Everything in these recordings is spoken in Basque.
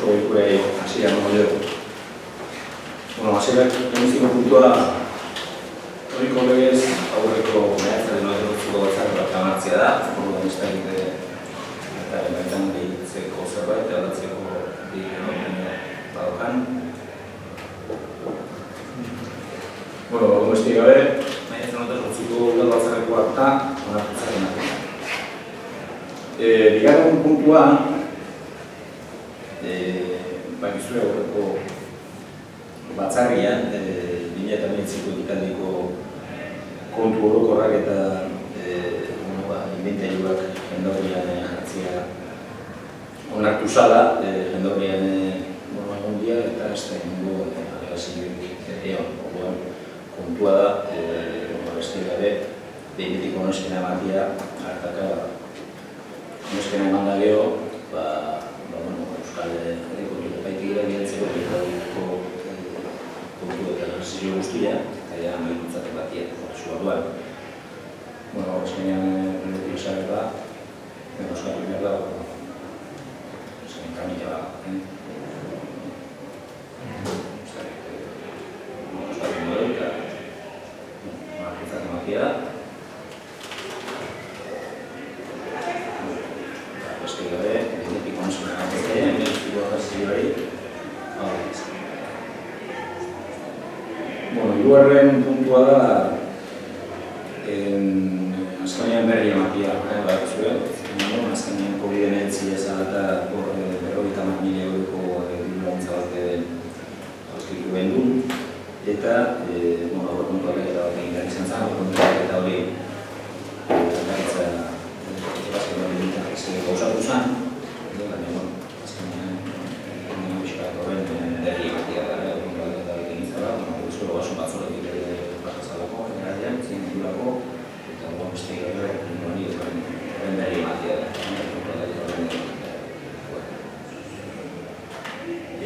osoko bilkurari hasiera emango diogu. Hasierak lehenbiziko puntua horiko legez aurreko maiatzaren 28ko batzar bat onartzea da, orduan ez da eta bertan gehitzeko zerbait aldatzeko badokan. Orduan besterik gabe, maiatzaren 28ko udal batzarreko akta onartu zaren arte. Bigarren puntua, bakizue aurreko batzarrian, 2008ko ekitaldiko kontu orokorrak eta inventariuak jendaurrean jartzea onartu zala, jendaurrean egon dira eta ez da egingo alegazioik egon. Kontua da, beste gabe, behin oneskena ematea, hartaka oneskena eman da geho, Euskal Herriko epaitegira bilatzeko ekitaldiko kontu eta transizio guztia, eta ja mailutzatek batia, zua duan. Eskenean erretik esager da, Euskal Herriak da, eskenean kamila da. Euskal Herriak da, mailutzatek batia da. Beste gabe, benetik oneskena ematea, benetik transizioari, hirugarren puntua da azkenean berri ematea, azkenean COVID-19 ezala eta 50.000 euroko diru-laguntza bat aurkitu behar du, eta aurrekontuak eta bat egin behar izan zen, aurrekontuak eta hori gauzatu zen, azkenean horren berri ematea da, aurrekontuak eta bat egin zela, zuelo baso batzoretik pasazalako, eradean, zien edurako, eta beste gero horren berri ematea da.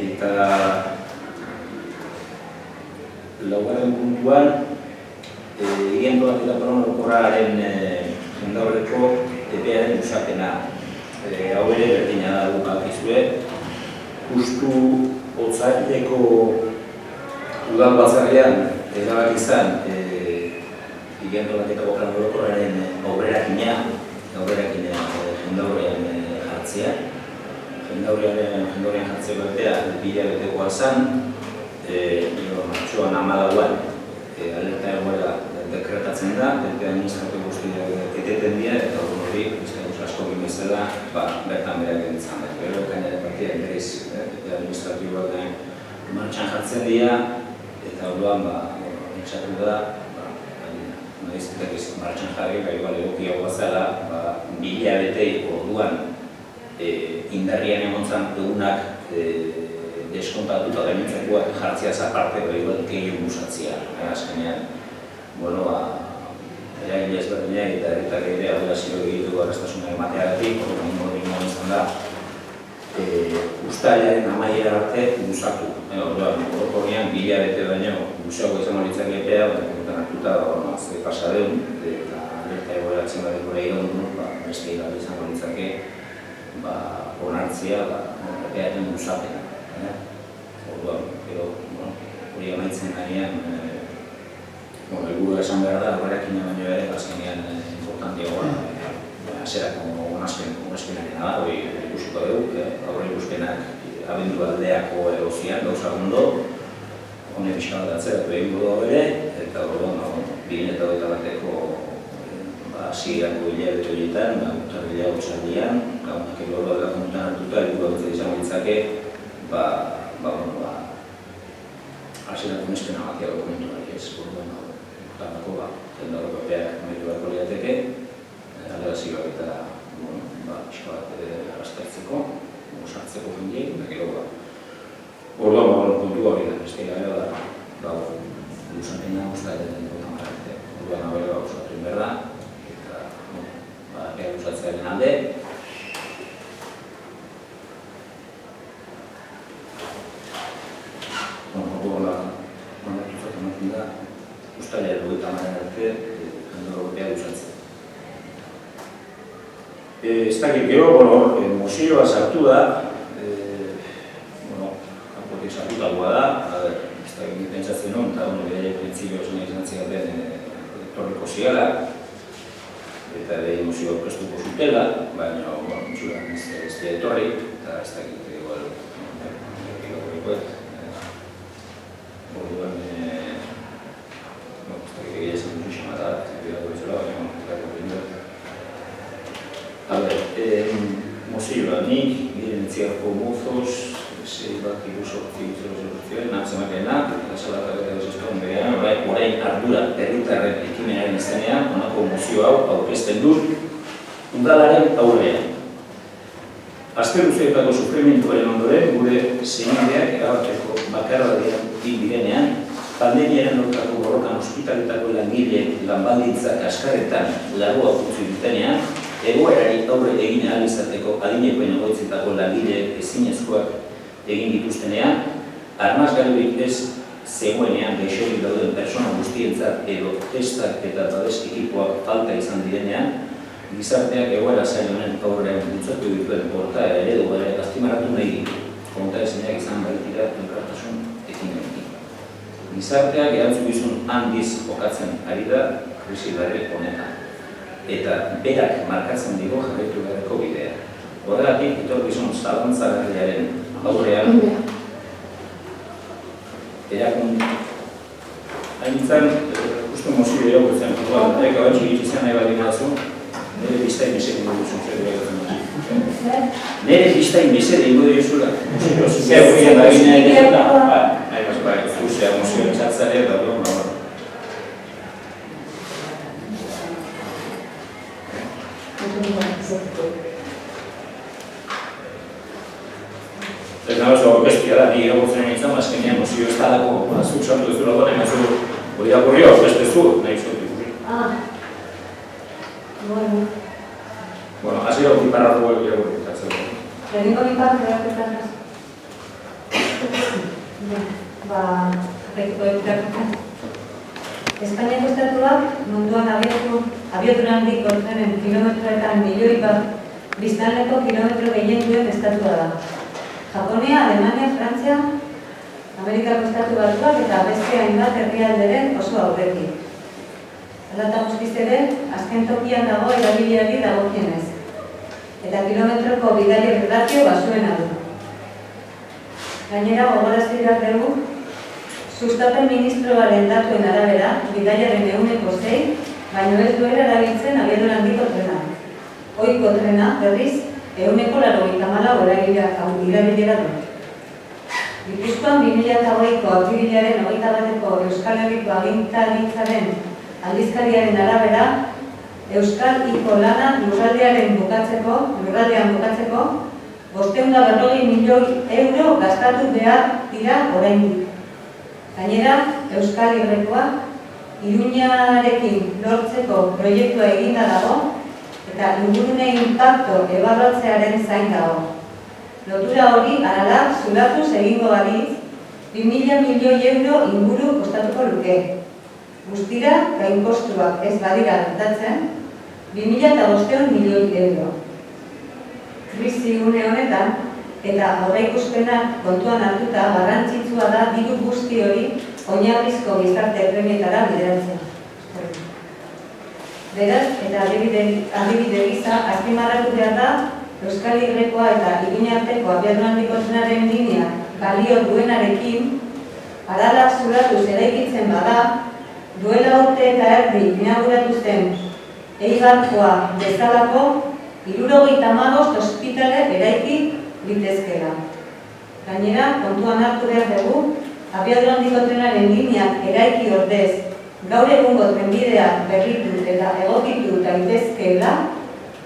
Eta laugarren puntuan, egientoak eta orokorraren jendaurreko epearen usapena. Hau ere berdina da dukakizue, justu otzaileko udal batzarrean erabaki izan egientoak eta orokorraren aurrerakina jendaurrean jartzea. Jendaurrean jartzeko epea 2000 betekoa zen, martxoan 14an alerta egoera dekretatzen da, eta administratibo guztiak eteten dira, eta hori bizkaituz asko gimezela bertan berak egiten da. Gero ekainaren partian berriz administratiboak martxan jartzen dira, eta orduan pentsatu da, nahizetak ez martxan jarri, igual egokiagoa zela, 2000 bete orduan indarrian egontzan egunak deskontatuta gainitzakoak jartziaz aparte, igual gehiago busatzea. Azkenean, eragile ezberdinak eta herritar ere alegazio egitu arrastasuna emateagatik, horrekin izan da, uztailaren amaiera arte busatu. Orduan, orokorrean 2000 bete baino busago izango litzake epea, kontutan hartuta pasadeun, eta alerta egoeratzen badeko iraundu, beste irabe izango litzake onartzea epearen busapena. Orduan, hori amaitzen ganean, helburua esan behar da, horrekina baino ere, azkenean importanteagoa, hasierako onespenaren da, hori ikusiko dugu, aurre ikuspenak abendu aldeako egozian, gauza ondo, hone pixka bat atzeratu egingo dugu ere, eta orduan, 2021 bateko hasierako hilabete horietan, urtarrilea otxaldian, gaunak egoera dela kontutan hartuta, helburua dut izango ditzake, hasierako onespena batia dokumentuak ez, orduan, urtarako jendaurreko epeak amaitu beharko lirateke, alegazioak eta pixka bat arrastartzeko, sartzeko jendeek, eta gero orduan, kontua hori da, beste gara da, lusapena uztailaren kontamararte. Orduan, hau ere usatu behar da, eta epea usatzearen alde. Orduan, uztailaren kontamararte, epea usatzea. Ez dakit gero, mozioa sartu da, bere emozioa prestuko zutela, baina, txura, ez da etorri, eta ez dakit, igual, orduan, ez dakit egia esan dut xamatat, bidatu bezala, baina, ez dakit. A ver, mozioa, nik, miren etziarko mozos, zei bat irusortzi natzemakenak, eta salatak eta bezazkoan berean, orain ardura herritarren ekimenaren izenean, honako mozio hau aurkezten dut, udalaren aurrean. Azte luzeetako sufrimentuaren ondoren, gure senideak erabateko bakarraldean direnean, pandemiaren aurkako borrokan ospitaletako langileek lanbaldintzak askaretan lagoa utzi dutenean, egoerari aurre egin ahal izateko adinekoen egoitzetako langileek ezinezkoak egin dituztenean, armazgailurik ez zegoenean gaixorik dauden persona guztientzat edo testak eta babes ekipoak falta izan direnean, gizarteak egoera zail honen aurrean bultzatu dituen portaera eredu gara azpimarratu nahi ditu, kontraezinak izan baitira elkartasun ekimenekin. Gizarteak erantzukizun handiz jokatzen ari da krisi berri honetan, eta berak markatzen digu jarraitu beharreko bidea. Horregatik, etorkizun zalantzagarriaren aurrean, erakun hainitzen, justu mozio ero gutzen, eta batxik itxizan nahi baldin batzu, nire biztain meseri ingo duzun zer dugu. Nire biztain meseri ingo duzula. Zer guien da bine edo, nahi bat, zuzea mozio entzatzare, eta dugu, ez nago zego bestia da, ni irakurtzen nintzen, azkenean mozio ez talako, zuk sartu ez dura gonen, ez hori irakurrio, beste zu, nahi zut ikurri. Bueno, hasi dago biparrako irakurri, zatzen. Lehenengo biparrako irakurri. Irakurtzen. Espainiako estatuak munduan abiadura handiko trenen kilometroetan milioi bat biztanleko kilometro gehien duen estatua da. Japonia, Alemania, Frantzia, Amerikako estatu batuak eta beste hainbat herrialderen oso aurretik. Hala eta guztiz ere, azken tokian dago erabiliari dagokienez. Eta kilometroko bidaien ratio basuena du. Gainera, gogorazi behar dugu, sustapen ministroaren datuen arabera, bidaiaren 6%, baino ez duela erabiltzen abiadura handiko trena. Ohiko trena, berriz, 194 erabilera du. Gipuzkoan 2008ko apirilaren 21ko Euskal Herriko Agintaritzaren aldizkariaren arabera, Euskal Iko lana lurraldean bukatzeko, 540 milioi euro gastatu behar dira oraindik. Gainera, Euskal Herrikoak Iruñarekin lortzeko proiektua eginda dago eta ingurune inpakto ebaluatzearen zain dago. Lotura hori arala zulatuz egingo balitz 2.000 milioi euro inguru kostatuko luke. Guztira, gainkostuak ez badira dutatzen, 2.500 milioi euro. Krisi une honetan, eta aurreikuspenak kontuan hartuta garrantzitsua da diru guzti hori oinarrizko gizarte premietara bideratzea. Beraz, eta adibide gisa, azpimarratu behar da, Euskal Herrikoa eta Iruña arteko abiadura handiko trenaren linea balio duenarekin, arala zulatuz eraikitzen bada, duela urte eta erdi inauguratu zen Eibarkoa bezalako 75 ospitale eraiki litezkela. Gainera, kontuan hartu behar dugu, abiadura handiko trenaren lineak eraiki ordez, gaur egungo trenbideak berritu eta egokitu daitezkeela,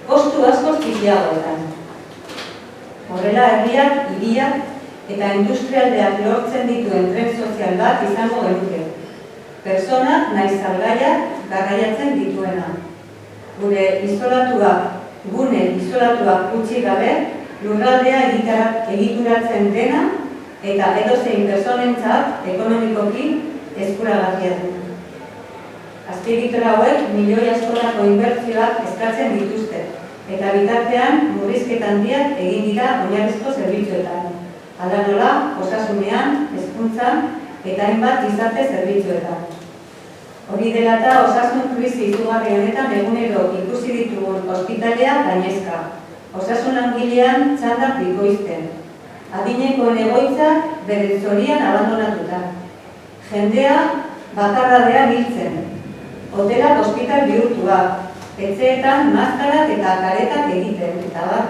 kostu askoz txikiagoetan. Horrela herriak, hiriak eta industrialdeak lortzen dituen tren sozial bat izango genuke. Pertsonak nahiz salgaiak garraiatzen dituena. Gune isolatuak utzi gabe, lurraldea egituratzen dena eta edozein pertsonentzat ekonomikoki eskuragarria du. Azpiegitura hauek milioi askorako inbertsioak eskatzen dituzte, eta bitartean murrizketa handiak egin dira oinarrizko zerbitzuetan. Hala nola, osasunean, hezkuntzan eta hainbat gizarte zerbitzuetan. Hori dela eta osasun krisi izugarri honetan egunero ikusi ditugun ospitalea gainezka. Osasun langilean txandak bikoizten. Adinekoen egoitzak bere zorian abandonatuta. Jendea bakarradean hiltzen. Hotelak ospital bihurtuak. Etxeetan maskarak eta karetak egiten, eta bat.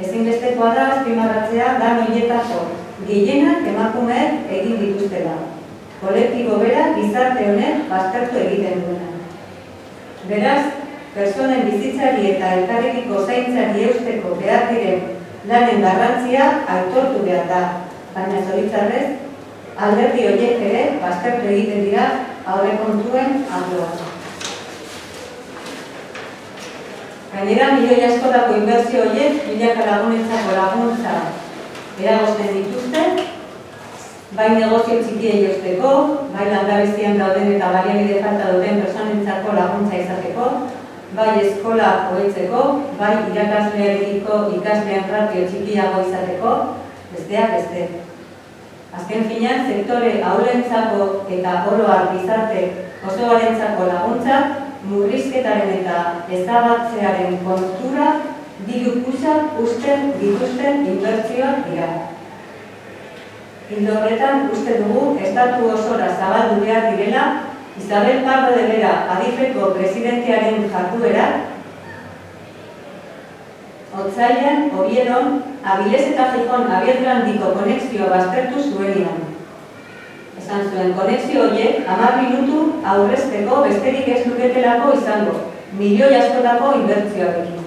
Ezinbestekoa da azpimarratzea lan horietako gehienak emakumeek egin dituztela. Kolektibo bera gizarte honek baztertu egiten duena. Beraz, pertsonen bizitzari eta elkarrekiko zaintzari eusteko behar diren lanen garrantzia aitortu behar da, baina zoritxarrez, alderdi horiek ere baztertu egiten dira aurrekontuen arloan. Gainera, milioi askorako inbertsio horiek milaka lagunentzako laguntza eragozten dituzte, bai negozio txikiei eusteko, bai langabezian dauden eta baliabide falta duten pertsonentzako laguntza izateko, bai eskola hobetzeko, bai irakaslearekiko ikaslean ratio txikiago izateko, besteak beste. Azken finean, sektore ahulentzako eta oro har gizarte osoarentzako laguntzak murrizketaren eta ezabatzearen kontura diru pusak usten dituzten inbertsioak dira. Ildo horretan uste dugu estatu osora zabaldu behar direla Isabel Pardo de Vera Adifeko presidentearen jarduerak otsailean Oviedon Avilés eta Gijón abiadura handiko konexioa baztertu zuenean. Esan zuen, konexio horiek 10 minutu aurrezteko besterik ez luketelako izango, milioi askotako inbertsioarekin.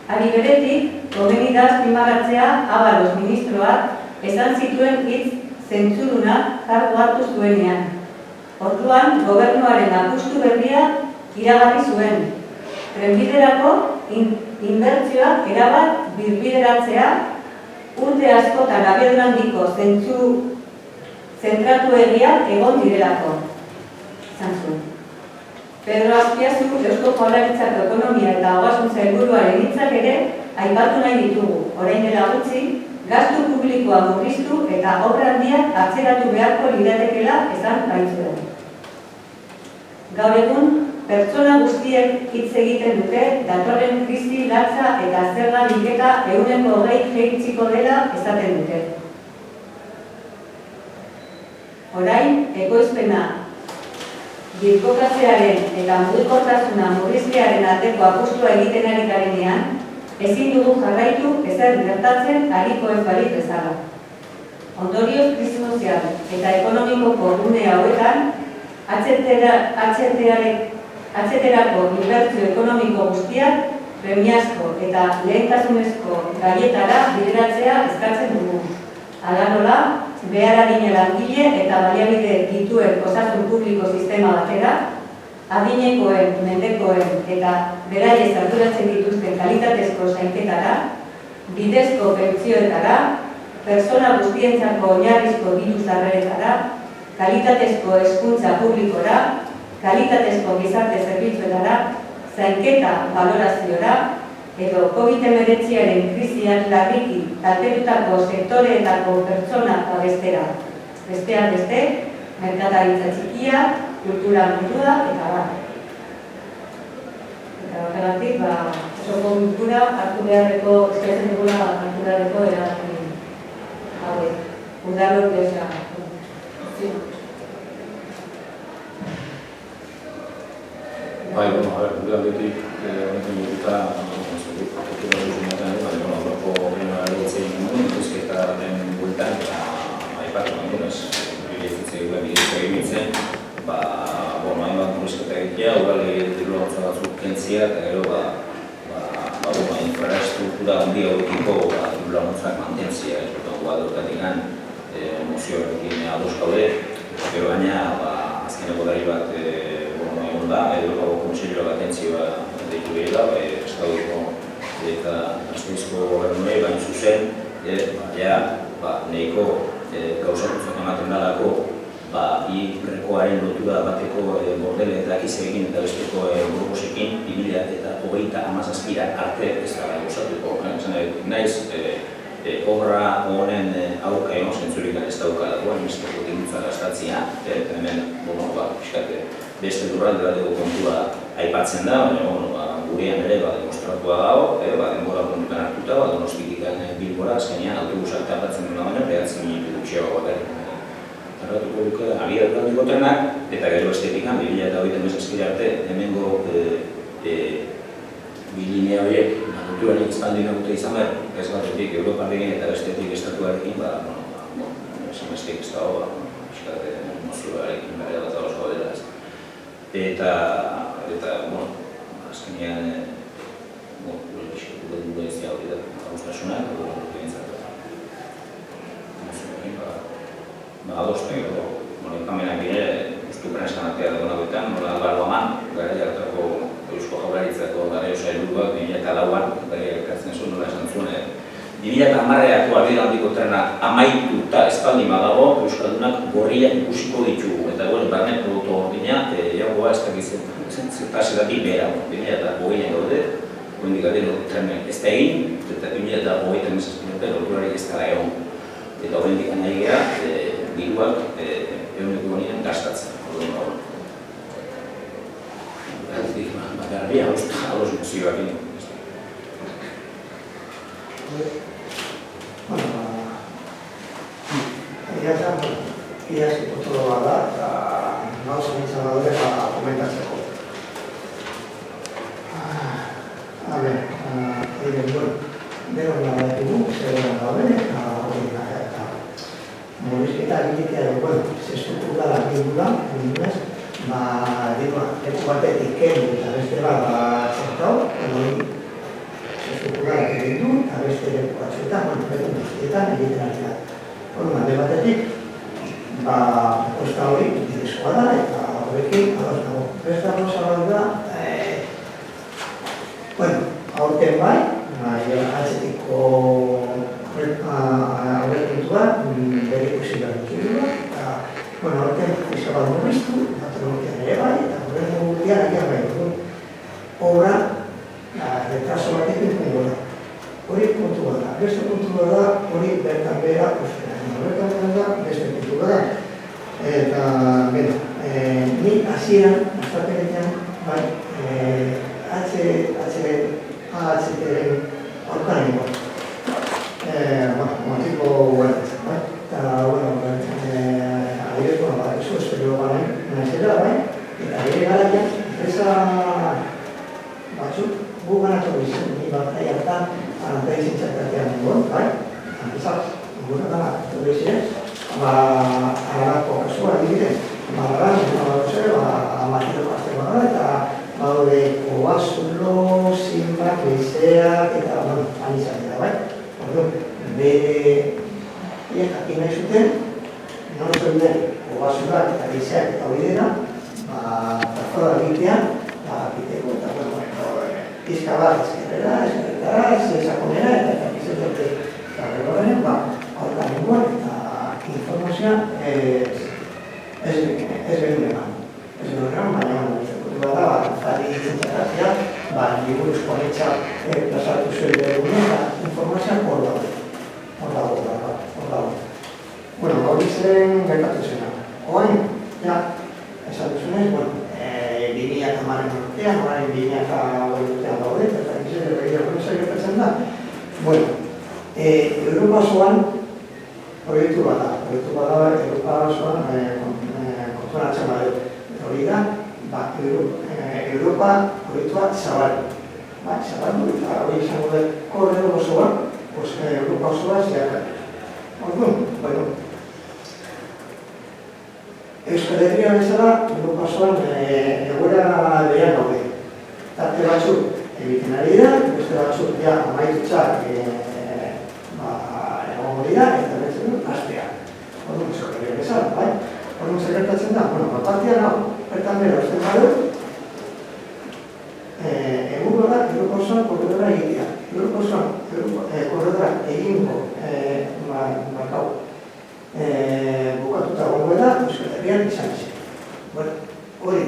Ari beretik, komeni da azpimarratzea Ábalos ministroak esan zituen hitz zentzuduna kargu hartu zuenean. Orduan, gobernuaren apustu berria iragarri zuen. Trenbiderako inbertsioak erabat birbideratzea urte askotan abiadura handiko zentratu egiak egon direlako. Zantzun. Pedro Azpiazu, Eusko Jaurlaritzako ekonomia eta ogasun sailburuaren hitzak ere aipatu nahi ditugu. Orain dela gutxi, gastu publikoa murriztu eta obra handiak atzeratu beharko liratekeela esan baitzuen. Gaur egun, pertsona guztiek hitz egiten dute datorren krisi latza eta zerga bilketa 120 jaitsiko dela esaten dute. Orain, ekoizpena birkokatzearen eta mugikortasuna murriztearen aldeko apustua egiten ari garenean, ezin dugu jarraitu ezer gertatzen ariko ez barik bezala. Ondorioz, krisi sozial eta ekonomikoko gune hauetan, atzeterako inbertsio ekonomiko guztiak premiazko eta lehentasunezko gaietara bideratzea eskatzen dugu. Hala nola, behar adine langile eta baliabide dituen osasun publiko sistema batera, adinekoen, mendekoen eta beraiez arduratzen dituzten kalitatezko zainketara, bidezko pentsioetara, pertsona guztientzako oinarrizko diru sarreretara, kalitatezko hezkuntza publikora, kalitatezko gizarte zerbitzuetara, zainketa baloraziora, edo COVID-19-aren krisian larriki kaltetutako sektoreetako pertsonak babestera. Besteak beste, merkataritza txikia, kultura mundua eta bat. Eta horregatik, osoko kultura hartu beharreko, eskatzen dugula hartu beharreko erabaki hauek. Udalor desa. Bai, bueno, a ver, gure aldetik honetan dituta kultura duzunetan, horreko horrena erotzen nuen, ikusketaren bueltan, aipatu nuen, bidezitzea gure bidezko egitzen, hainbat murrizketa egitea, udale diru laguntza batzuk kentzia, eta gero, infrastruktura handi hauekiko diru laguntzak mantentzia, ez dut horretatik mozioarekin ados gaude, gero baina, azkeneko dari bat egon da, edo kontseiloa atentzioa deitu behela, Estatuko eta Azteizko gobernuei, baina zuzen, nahiko gauzatutzak ematen dalako, I-rekoaren lotura bateko bordele eta akizeekin eta besteko burgosekin 2027 arte ez da gauzatuko. Naiz, obra honen aurka egon zentzurik ez daukala, administrako dirutza gastatzea, eta hemen, beste lurralde bateko kontua aipatzen da, baina gurean ere demostratua dago, denbora kontutan hartuta, Donostitik Bilbora, azkenean autobusak tardatzen duna baina, 9 minutu gutxiago bakarrik. Tarratuko duke, abiaduraldiko trenak, eta gero estetikan, 2008 arte, hemengo bilinea horiek, kulturari espaldi naguta izan behar, ez batetik Europarekin eta bestetik estatuarekin, esan besteik ez dago, mozioarekin bere bat oso dela. Eta, azkenean, gure pixkatuko dugu ez da hori da, agustasunak, gure bintzatu. Mozioarekin, adostu, kamenak ere, ustu preneskan atea dago nagoetan, nola Alvaro Aman, gara jartako Eusko Jaurlaritzako gara sailburuak 2004an, gara ekartzen zuen, nola esan zuen, 2010ko abiaduraldiko trena amaituta espaldin badago, Euskaldunak gorriak ikusiko ditugu, eta barne produktu gordina, jagoa ez dakitzen, zertasetatik behera, 2008an gaude, goendik adero trenek ez da egin, eta 2008an mesazpinote lorturarik ez dara egon. Eta goendik nahi gara, diruak eguneko bonien gastatzen. Bakarri, hauz mozioak egin. Iazko todo bat da, eta gauza nintzen daude komentatzeko. Bero nabaitugu, zegoen daude, eta mobilizketa egitea dugu, zestruktura gindula, leku batetik kendu eta beste bat zertau, zestruktura egindu eta beste leku batzuetan, leku guztietan egiten ari da. Alde batetik, kosta hori bidezkoa da eta horrekin ados dago. Beste gauza bat da, aurten bai, atzetiko aurrekintua bere ikusi behar dutxilua, eta aurten izan bat murriztu, patronokian ere bai, eta horren gutian agian bai dugu. Obra, retraso batekin pungo da. Hori puntu bat da. Beste puntu bat da, hori bertan behera, horretan behar da, beste puntu bat da. Eta, ni hasieran, azterketean, bai, AHT-ren aurkan egingo. Montiko guardatzen, bai? Eta, adibideko, eso espero garen, nazera, bai? Eta bere garaian, enpresa batzuk, gu ganatu izan, ni bat hartan, arantai zintzakatean egon, bai? Antzak, gure gana, hartu izan, ararako kasua adibidez, amatero azteko gara, eta baude Kobazulo, Sinbak, Leizeak, eta anizak dira, bai? Bere jakin nahi zuten, non zeuden Kobazulak eta Leizeak eta hori dena, perfora egitean, egiteko, eta pizka bat ezkerrera, esakonera, eta pizet dute garregoaren, aurka nengoan, eta informazioa ez behar eman. Ez behar eman, baina zekutu bat da, zari zintzakatzea, liburuz konetxa plazatu zuen behar eta informazioa hor dago. Hori zen gertatu zena. Oain, esan duzunez, 2010 urtean, orain 2008 urtean daude, eta gizera gertatzen da. Europa osoan proiektu bat da. Europa osoan kontunatzen badut. Hori da, Europa proiektua zabaldu. Zabaldu, eta hori izango dut korredor osoan, Europa osoa zeharkatu. Orduan, Euskal Herria bezala, Europa osoan egoera berean daude. Tarte batzuk egiten ari da, beste batzuk amaitutzak egongo dira, eta beste dut, astea. Orduan, Euskal Herria bezala, bai? Orduan, zer gertatzen da? Partia nago, bertan bera, usten badut, egungo da, Europa osoan korredora egitea. Europa osoan korredora egingo bukatuta gongo da, Euskal Herrian izan zen. Hori,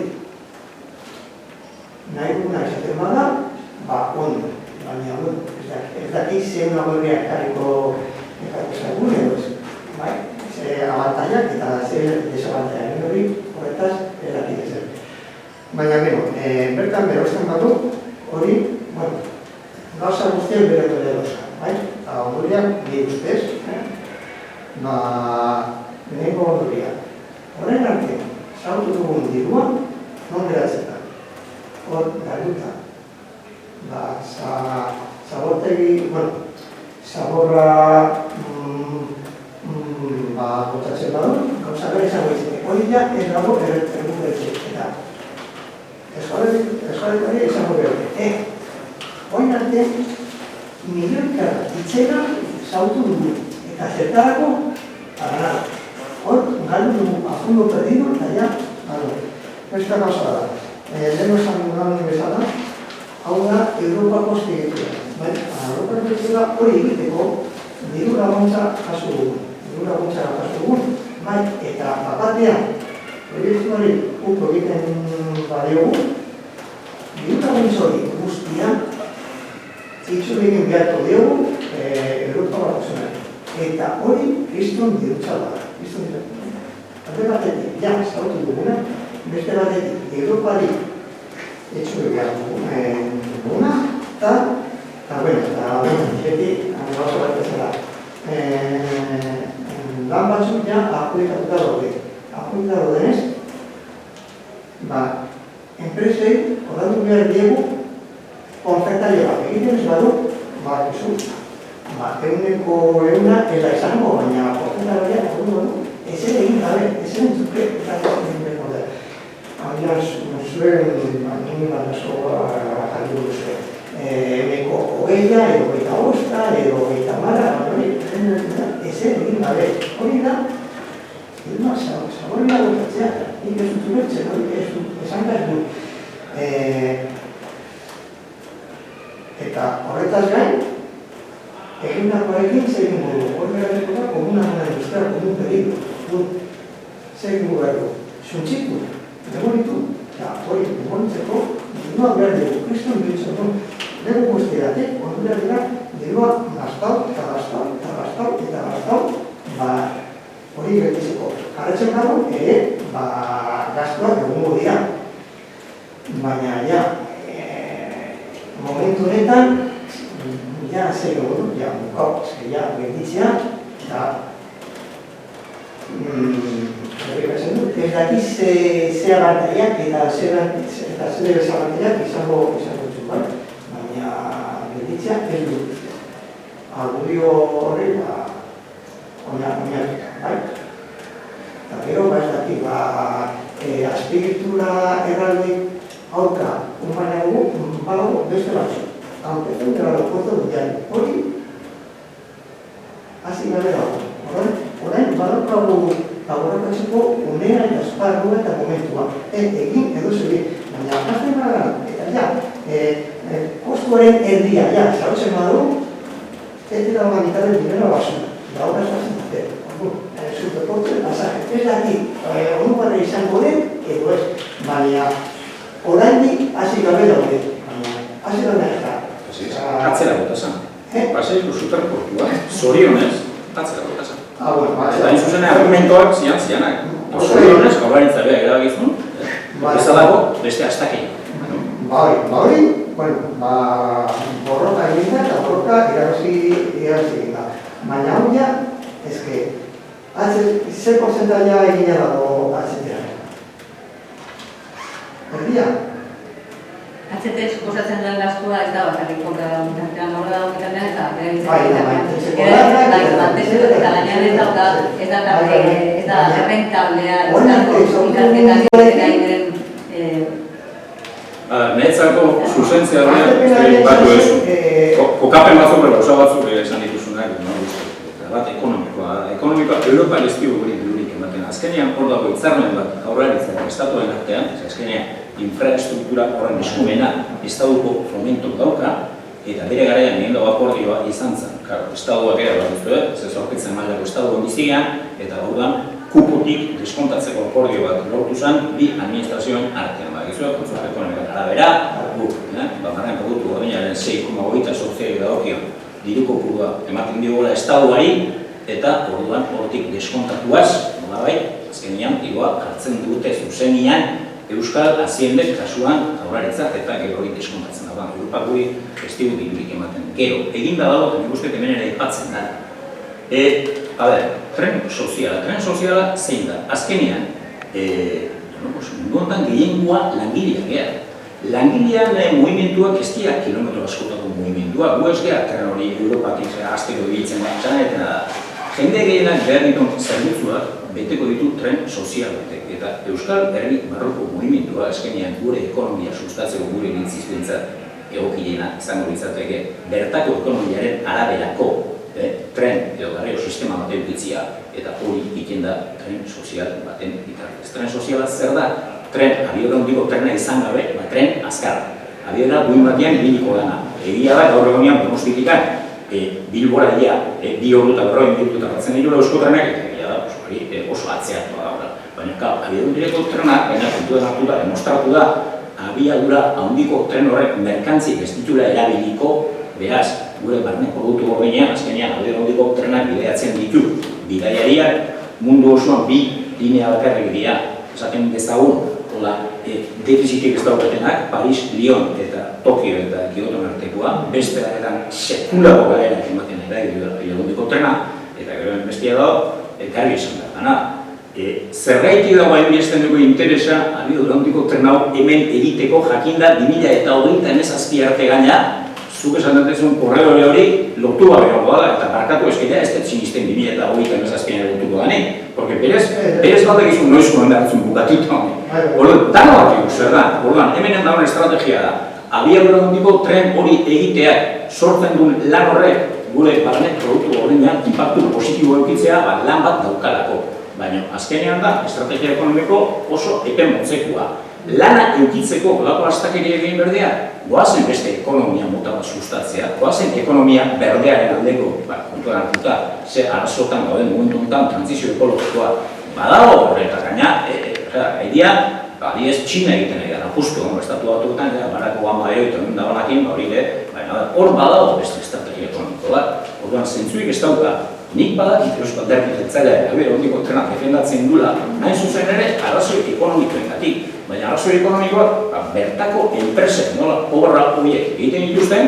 nahi duguna izaten bada, ondo. baina, ez dakit zen aurreak ekarriko zaigun edo ez, bai? Ze abantaiak eta ze desabantaiak hori horretaz ez dakit ezer. Baina, bertan berosten badu, hori, gauza guztiak bere dure doza, bai? Eta ondoriak, bi ustez, lehenko ondoriak. Horren arte, zautu dugun dirua, non geratzen da? Hor, galduta. Zabortegi, zaborra botatzen badu, gauza bere izango izan. Hori ja, ez dago erreguletzen. Eta eskoletari izango behar. Hoin arte, milioikara itzera zautu dugu. Eta zertarako, para nada. Hor, galdu dugu afundo perdido, eta ja, beste gauza da. Lehen esan dudan bezala, hau da Europako azpiegitura. Europako azpiegitura hori egiteko diru laguntza jaso dugu. Eta batean, proiektuari uko egiten badiogu, diru laguntza hori guztian itxur egin beharko diogu Europako azpiegitura. Eta hori kriston dirutza da. Alde batetik, ja, zautu duguna, beste batetik, Europari etxu behar duguna, eta beti, gauza bat ezela, lan batzuk ja aplikatuta daude. Aplikatuta daudenez, enpresei horretu behar diegu konfektario bat egiten ez badu, eguneko eguna ez da izango, baina konfektarioa ezer egin gabe, ezer entzuke eta ezer egin behar da. Agian zuen, nien asko jarri duzu. Eguneko hogeia, edo hogeita bosta, edo hogeita mara, ezer egin gabe. Hori da, zaborila botatzea, nik ez dut ulertzen, hori esan behar du. Eta horretaz gain, egindakoarekin zer egin dugu. Hori behar da, komunaren industria, komun peligro. Zer egin dugu, suntxitu, demonitu, eta hori demonitzeko, dirua behar dugu, kriston dugu, dugu guztiatik, ondu behar dira, dirua gaztau, hori gertitzeko. Jarretzen dago, gaztuak egungo dira. Baina, momentu honetan, zer egun, bukau, gertitzea, eta ez daki ze abantaiak eta ze desabantaiak izango zuen, baina gertitzea ez dut. Argudio horri oinarrika, bai? Eta gero, ez daki, azpiegitura erraldoik aurka unbaina dugu, beste batzu. Aunque era lo puesto mundial. Hori, hasi gabe dago. Orain, badaukagu laborakatzeko unea eta esparrua eta momentua. Egin edo zuri. Baina, azten gara, eta kostuaren erdia, zautzen badu, ez dira humanitaren dinero basura. Da hori esatzen dute. Superportu, pasaje. Ez daki, onukarra izango den, edo ez. Baina, oraindik hasi gabe daude. Hasi gabe ez da. Atzera botazan. Paseiko superportua, zorionez, atzera botazan. Eta inzuzen argumentoak zianak. Zorionez, gauraritza beha erabagizun, bezalago beste astakei. Hori, borroka egin da eta borroka irabazi egin da. Baina hau ja, ezke, zer porcentaia egina dago atzetea. Erdia? Atzete suposatzen duen gastua ez da bakarrik kontratean hor da okitanean eta eta lanean ez da errentablea ikarketa Netzako zuzentzia horrean batu ez, kokapen batzuk gauza batzuk esan dituzunak, bat ekonomikoa Europa lezkiu guri durik ematen. Azkenean hor dago hitzarmen bat aurraritzen estatuen artean, azkenean infraestruktura horren eskumena Estaduko fomentok dauka, eta bere garaian egin dago akordioa izan zen. Estaduak ere bat duztu, ze zorkitzen mailako Estaduan bizigean, eta orduan kupotik deskontatzeko akordio bat lortu zen bi administrazioen artean. Gizuak, kontsulta ekonomikoan arabera, guk, barne produktu gordinaren 6,28 dagokion diru kopurua ematen diogola Estatuari, eta orduan hortik deskontatuaz, nolabait, azkenean igoa jartzen dute zuzenean Euskal Haziendek kasuan Jaurlaritzak eta gero hori deskontatzen da. Europak guri ez digu dirurik ematen. Gero, egin da dago, eta nik uste hemen ere aipatzen da. Tren soziala zein da? Azkenean, mundu honetan gehiengoa langileak gara. Langilean mugimenduak ez dira kilometro askotako mugimenduak. Gu ez gara tren hori Europak azteko egitzen da, txanetan da. Jende gehienak behar ditun zerbitzuak beteko ditu tren sozial batek. Eta Euskal Herri barroko mugimendua azkenean gure ekonomia sustatzeko gure iritzizkuentzat egokiena izango litzateke bertako ekonomiaren araberako tren edo garraio sistema baten edukitzea, eta hori egiten da tren sozial baten bitartez. Tren soziala zer da? Tren, abiadura handiko trena izan gabe, tren azkar. Abiadura duin batean ibiliko dana. Egia da, gaur egonean Donostitikan Bilbora ia, 2 ordu eta 40 minutu tardatzen dirula euskotrenak, eta egia da, oso atzeatua da. Baina, abiadurako trenak, baina kontuan hartu da, demostratu da, abiadura handiko tren horrek merkantzik ez ditula erabiliko, beraz, gure barne produktu gordinean, azkenean, abiadura handiko trenak bideatzen ditu. Bidaiariak mundu osoan 2 linea bakarrik dira, esaten dezagun, defizitik ez daukatenak, Paris, Lyon eta Tokio eta Kyoto artekoa, beste daetan sekulako galerak ematen abiadura trena, eta gero bestia dago, ekarri esan da. Gana, zergaiti dago hainbiesten dugu interesa abiadura handiko tren hau hemen egiteko jakinda 2027 arte gaina, zuk esan dutezun korredore hori lortu gabe da, eta barkatu esketea ez dut sinisten 2027 lortuko gane, porque berez bat egizun noizkoan behartzun bukatuta honi. Dano bat eguz, zer da? Hemen dagoen estrategia da. Abiadura handiko tren hori egiteak sortzen duen lan horrek gure barne produktu gordinean impactu positibo eukitzea lan bat daukalako. Baina azkenean da, estrategia ekonomiko oso epe motzekua. Lana eukitzeko golako astakeria egin berdea, goazen beste ekonomia mota bat sustatzea, goazen ekonomia berdearen aldeko, kontuan hartuta, ze arazotan gauden momentu honetan, transizio ekologikoa badago horretak gaina, idea, adibidez Txina egiten ari da, justu, estatu batuetan, Barack Obama eta hemen dagoenakin, hor badago beste estrategia ekonomiko bat, orduan zentzuik ez dauka. Nik badakit Euskal Alderdi Jeltzalea abiadura handiko trena defendatzen dula, nahi zuzen ere arrazoi ekonomikoengatik. Baina arrazoi ekonomikoak bertako enpresek nola obra horiek egiten dituzten,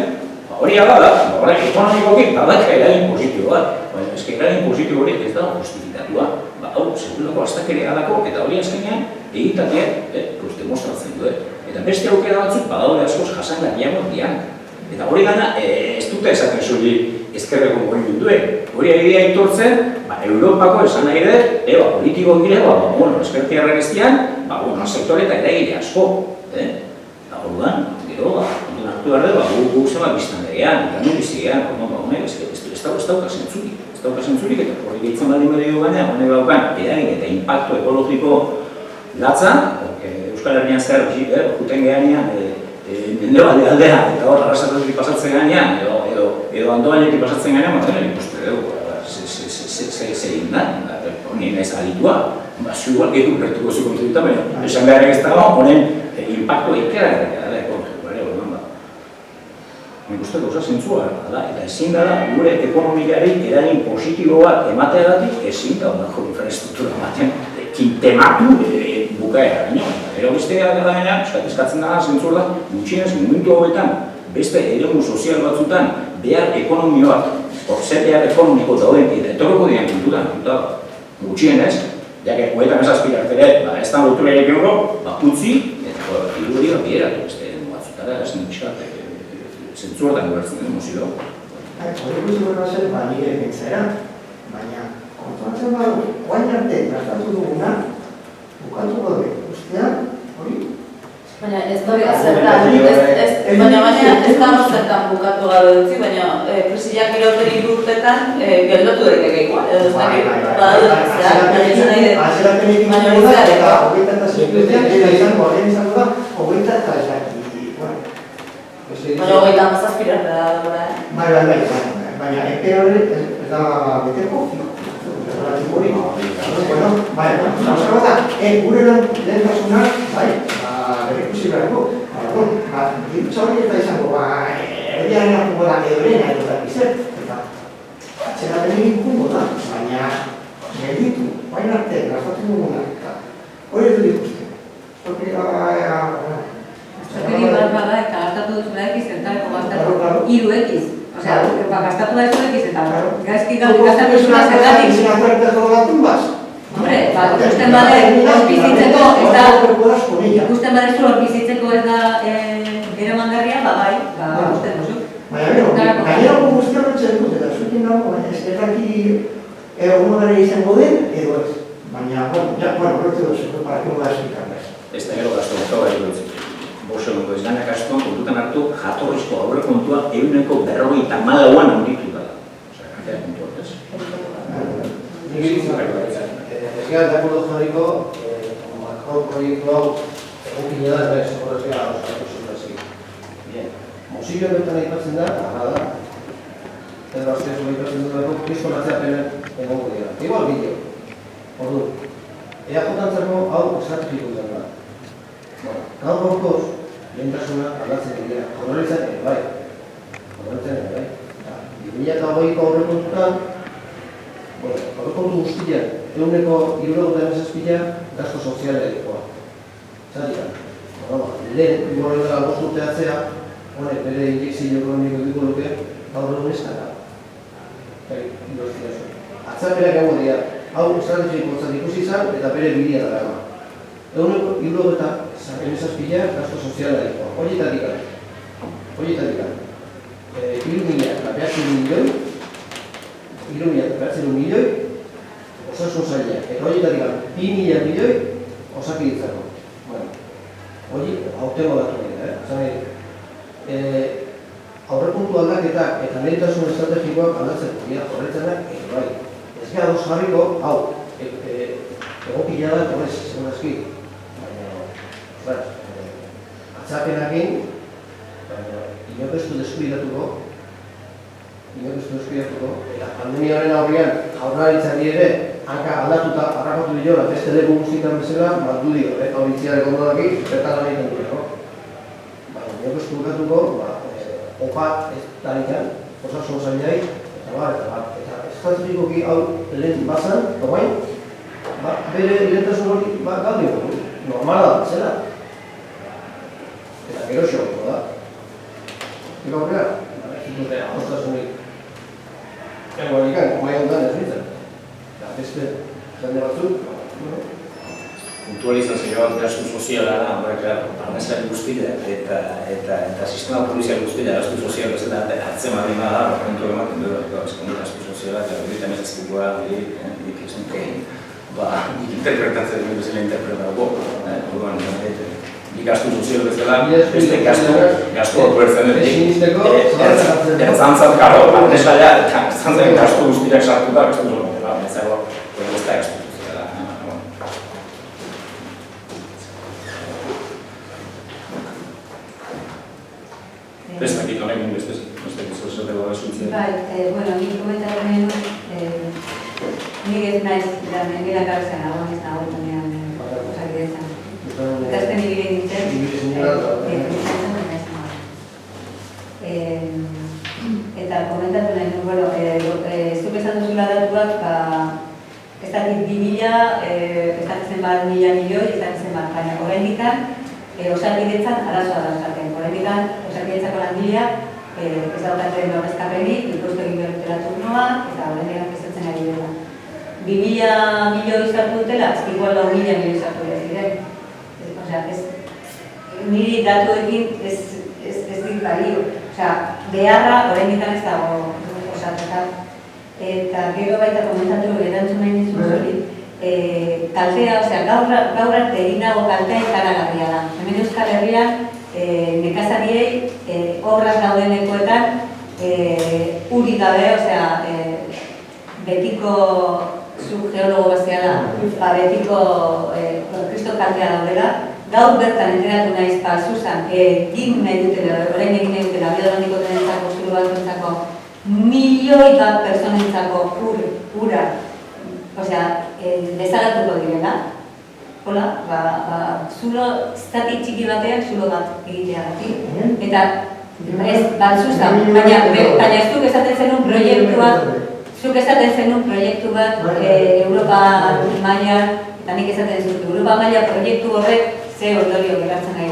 hori da, horrek ekonomikoki badaka eragin positibo bat, baina eske eragin positibo hori ez dago justifikatua. Hau, segurako astakeria dalako, eta hori azkenean egitateak demostratzen du. Eta beste aukera batzuk badaude askoz jasangarriagoak dian. Eta hori gana, ez dute esaten zuri ezkerreko mugimenduek. Hori egitea aitortzen, Europako esan nahi dut, politiko gire, ezkertiarrak ez dian, sektore eta eragile asko. Orduan, gero, kontuan hartu behar dut, guk zema biztan degean, eta nun bizigean, ez dauka zentzurik. Ez dauka zentzurik, eta hori gehitzen baldin medio baina, honek daukan, eragile eta impacto ekologiko latza, Euskal Herrian zer, juten gehanean, mendebalde aldea, eta hor arrasatetik pasatzen gainean, edo Andobainetik pasatzen gainean, batzen ikuste dugu, zein da, honi nahiz aditua, zugual gehiago bertuko zu kontuta, baina esan beharrek ez dago, honen impacto ikera da, nik uste gauza zentzua da, eta ezin da gure ekonomikari eragin positibo bat emateagatik ezin da honako infraestruktura ematen tematu bukaera baino. Ero bestea gara gaina, eskatzen dara zentzua da, gutxienez momentu hauetan, beste eremu sozial batzutan behar ekonomioak, zer behar ekonomiko dauden, eta etorroko dian kulturan, gutxienez, jake hoetan ez aspirartere, ez da lotura egeko, utzi, eta hori bieratu beste batzutara, ez nintxat, zentzuartan gubertzen den mozio. Hori guzti gure zen, nire pentsera, baina kontuatzen badu, oain arte tratatu duguna, bukatuko dure, ustean, hori? Baina ez dori zertan, baina ez dago zertan bukatu gabe dutzi, baina presiak irauteri urtetan geldatu daitekeikoa. Baina hogeita amazazpirarte da dura, baina epe hori ez da beteko, gure lehentasunak, bere ikusi beharko, dirutza hori eta izango, erdiaren apungo da edorena edo da bizet, eta atzerapen egin pungo da, baina gelditu, baina arte, gastatu duguna, eta hori dut ikusten. Zerkeri bat bada eta gastatu duzula ekiz, eta gastatu hiru ekiz. Osea, gastatu da ez ekiz, eta gaizki gastatu duzula zergatik. Hombre, ikusten bade bizitzeko ez da, ikusten bade zu bizitzeko ez da gero mangarria, bai, ikusten duzu. Baina, gainera guztiak horretzen dut, eta zuekin dago, ez erraki egunare izango den, edo ez. Baina, horretzen duzu, para que moda explicarles. Ez da gero gasto gauza bai dutzen. Bosegundu ez ganak asko, kontutan hartu, jatorrizko aurrekontua 154an handitu da. Osea, kantea kontua, ez? Egia, de acuerdo jarriko, Macron proiektu hau egokina da, ez horrezia oskatu zutazki. Bien, mozio betan aipatzen da, da, Pedro Azteazu aipatzen dut kristo natzeapenen egongo dira. Igual bideo. Ordu, EAJ-antzako hau estrategiko izan da. Gaur gaurkoz, lehentasuna aldatzen dira. Jaurlaritzak ere bai. Jaurlaritzak ere bai. 2008ko aurrekontutan, aurrekontu guztiak, 167 gasto sozialekoa. Zaila. Lehen, igual dela 5 urte atzea, honek bere injekzio ekonomiko diko luke, gaur egun ez dara. Atzaperak egongo dira, hau estrategikotzat ikusi izan eta bere bidea dara ema. 167 gasto sozialekoa. Horietatik gara. Horietatik gara. 3.000 milioi, osasun zaila, eta horietatik gara, 2.000 milioi osakiditzako. Hori, aurtengo datu dira, aurrepuntu aldaketak eta lehentasun estrategikoak aldatzeko dira horretzenak, bai. Ez gara dos jarriko, hau, egokila da, horrez, segurazki. Baina, atzapenakin, inok ez du deskuidatuko, eta pandemiaren aurrean jaurlaritzari ere hanka aldatuta harrakatu diola beste leku guztietan bezala, maldu dio, aurritziarek ondo daki, bertan lan egiten dugu. Baina, inok ez du bukatuko, opa ez darikan, osasun zailai, eta estrategikoki hau lehen bazan, doain, bere lehentasun hori galdi hori, normala da, zela. Eta gero xoko da. Ika horrela, ez dute adostasunik egualikan, omai ondan ez nintzen. Eta beste jende batzuk, Puntualizazio bat gastu soziala da, barnezari guztila eta sistema polizial guztila gastu soziala ez da hartzen badin bada, kontu ematen du, gastu soziala eta horretan ezazkikoa dik ez nuke interpretatzen dut bezala interpretago. Bi gastu sozial bezala, beste gastu horretzen dut. Ertzantzat, karo, barnezaila, ertzantzat gastu guztiak sartuta gastu soziala. Ertzago, ez da gastu soziala. Ez dakit honek beste zuzateko esuntzen. Bueno, nik komentatu nahi dut, nik ez naiz, nire gauzen nago, ez nago tonean osakidetzan. Ikasten ibile nintzen, eta komentatu nahi dut, zuk esan duzula datuak, ez dakit 2.000, ez dakit zenbat 1.000 milioi, ez dakit zenbat, baina horrendikan, osakidetzan arazoa da esaten. Horrendikan, osakidetzako langileak ez daukaten horrezkapenik, ikustu egin behar turnoa, eta horrendikan kezatzen ari dela. 2.000 milioi izartu dutela, ez igual 4.000 milioi izartu dela ziren. Osea, niri datuekin ez dit balio. Osea, beharra horrendikan ez dago osaketak. Eta gero baita komentatu erantzun nahi nizun hori. Kaltea, osea, gaur arte egin dago kaltea ikaragarria da. Hemen Euskal Herrian, nekazariei obras dauden lekuetan uri gabe, osea, betiko zu geologo bazia da, betiko kristo kaltea daudela. Gaur bertan enteratu nahiz Zuzan, egin nahi dutela, orain egin nahi dutela, biodoniko denentzako, zuru batzuntzako, milioi bat personentzako ura, osea, bezalatuko direla. hola, zulo zati txiki batean zulo bat egiteagatik. Eta ez, batzusta, baina zuk esaten zenun proiektu bat Europa mailan, eta nik esaten zut, Europa maila proiektu horrek ze ondorio geratzen nahi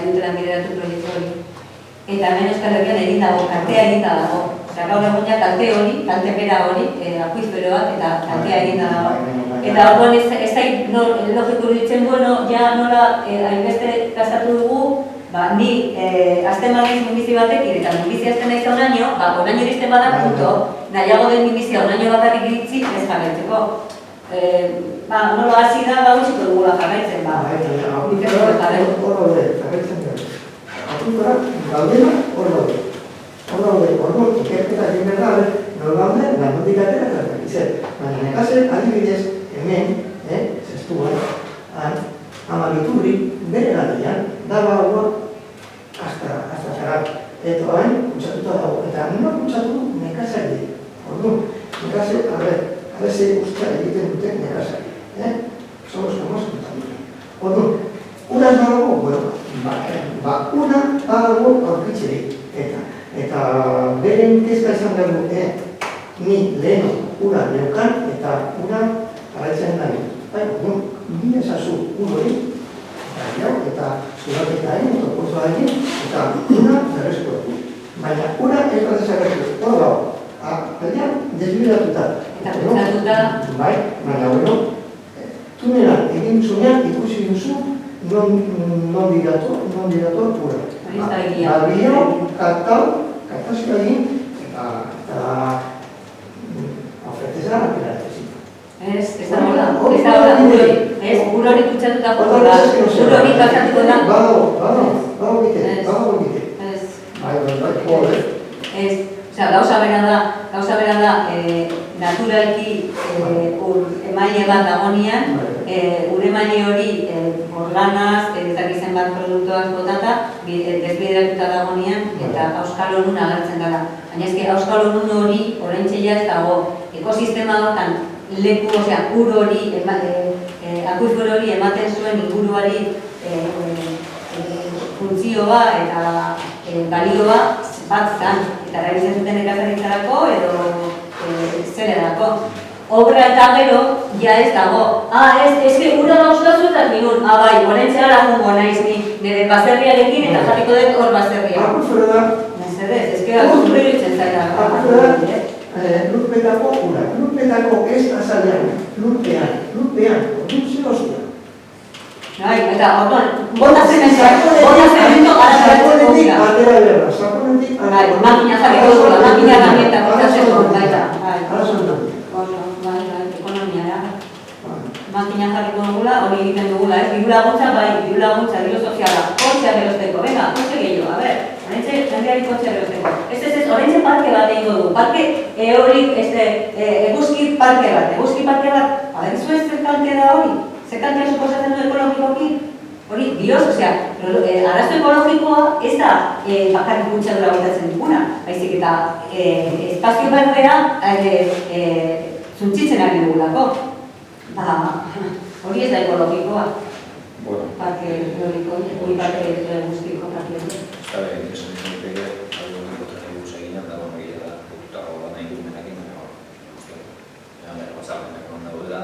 dutela bideratu proiektu hori. Eta hemen Euskal Herrian egin dago, kaltea egin dago. Eta gaur egunak kalte hori, kalte bera hori, akuiferoak eta kaltea egin dago. Eta orduan ez da logiko ditzen, bueno, ja nola hainbeste gastatu dugu, ni azten badiz minbizi batekin, eta minbizi azten naiz onaino, onaino iristen badak punto, nahiago den minbizia onaino batak iritzi ez jarraitzeko. Nola hasi da, gutxiko dugula jarraitzen, Akuifera, gaudena, hor daude. Hor ikerketa egin behar da, nol gaude, gandotik atera eta izan. Baina nekase, adibidez, hemen, zestuan, Amaliturri, bere gatian, daba hau hasta zarar. Eta hain, kutsatuta dago. Eta nuna kutsatu nekazari. Orduan, nekase, ze ustea egiten duten nekazari. Somos Orduan, uraz badago, bueno, una badago aurkitzerik. Eta beren kezka izan behar du, ni leheno ura neukan eta una garaitzen nahi. Bine esazu hori, eta zuraketa egin, eta portua egin, eta una berrezko. Baina una ez bat ezagatu, hor dago, desbidatuta. Eta pentsatuta. Bai, baina bueno, tunela egin zunean ikusi duzu non didator ura. Balbio, kartazio egin, eta ofretezan apelatzezin. Ez da hola, ur hori kutsatutako da, ur hori kasatuko da. Badago gite. Ez, gauza bera da, naturalki emaile bat dagonean, ur emaile hori organaz, ezakizen bat produktuak botata, desbideratuta dagonean, eta auskalo nun agertzen dela. Baina ezke, auskalo nun hori, orain txeia ez dago, ekosistema hortan, leku, ur hori, akuifer hori ematen zuen inguruari funtzioa eta balioa bat zan, eta erabiltzen zuten nekazaritzarako edo zelerako. Obra eta gero, ja ez dago. Ez ura dauzkazu eta minun. Bai, horrentzea lagungo naiz ni nire baserriarekin eta jarriko dut hor baserria. Akufero da. Mesedez, ez que akufero iruditzen zaila. Akufero da, lurpetako ura. Lurpetako ez azalean, lurpean, orduan zero zura. Eta orduan, bota zemento gara Sakonetik atera behar, sakonetik atera. Makina jarriko dugula, makina herramienta botatzeko, baita. Ekonomia, makina jarriko dugula, hori egiten dugula, diru laguntza, diru soziala, kotxea berosteko, venga, kotxe gehiago, horrentxe jendeari kotxea berosteko. Ez, horrentxe parke bat egingo du, parke eolik, eguzki parke bat, badekizu ez zer kalte da hori? Zer kaltea suposatzen du ekologikoki? Hori, bioz, arrasto ekologikoa ez da bakarrik kutsadura botatzen duguna, baizik eta espazio berbera zuntzitzen ari dugulako. Hori ez da ekologikoa. Parke eoliko, hori parke guztiko parke hori. Está bien, eso es un pegue, algo que nosotros hemos seguido, da una guía, da una iluminación, ya me ha pasado, me ha contado de la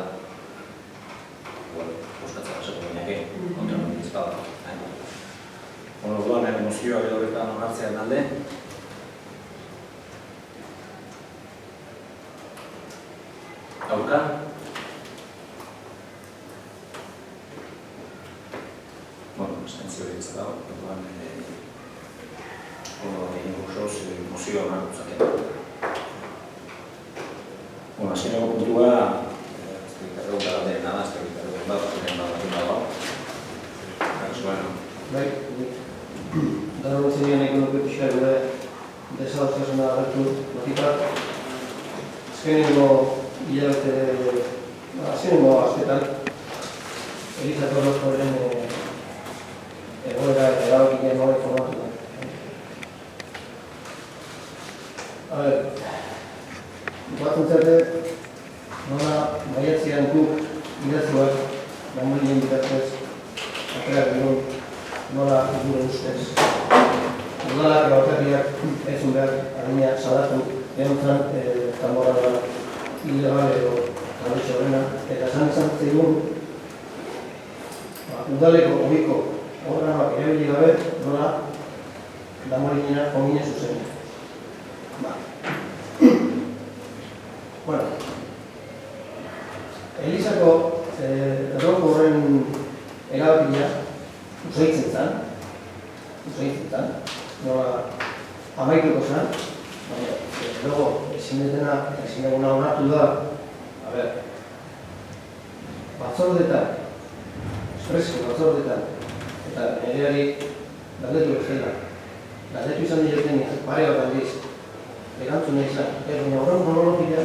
gustatzen hasiko gineke, kontra municipala. Orduan, mozioa edo horretan onartzean alde. Aurka? Abstentzio ez da, orduan, mozioa onartzaten. Azkeneko puntua, Bai, dara batzen egin nahiko nuke pixka gure desadostasuna agertu notipak. Azkenengo azketan, Eliza Torroskoren egoera eta erabakinen hori formatu da. Batzen zerte, nola maiatzean guk idatzuak Damolinen bitartez, atera gero nola gure ustez. Udalak bakarriak ezun behar adina salatu genontzan tamborra ilegal edo tradizio horrena, eta esan zeigun udaleko hobiko programak erabili gabe nola Damolinena komine zuzen. Bueno, Elizako erroko horren erabakia usaitzen zen, nola amaituko zen, baina, luego, ezin duguna onartu da, batzordetan, espresko batzordetan, eta nereari galdetu bezala, galdetu izan diretenean, pare bat aldiz, erantzuna izan, baina horren monologia,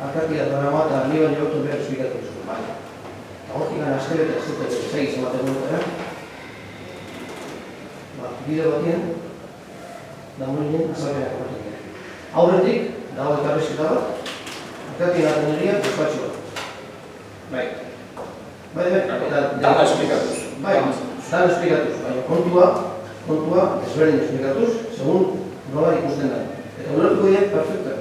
akartia drama eta niban jautu behar esplikatu zuen, baina. Eta hortik gana askeretak zuten zeiz ematen dutera, bide batien, Damolinen azalpenak ematen dira. Aurretik, dago eta bezketa bat, akartien ateneria despatxo bat. Bai. Dana esplikatuz. Bai, dana esplikatuz, baina kontua ezberdin esplikatuz, segun nola ikusten da. Eta ulertuko dira perfectak.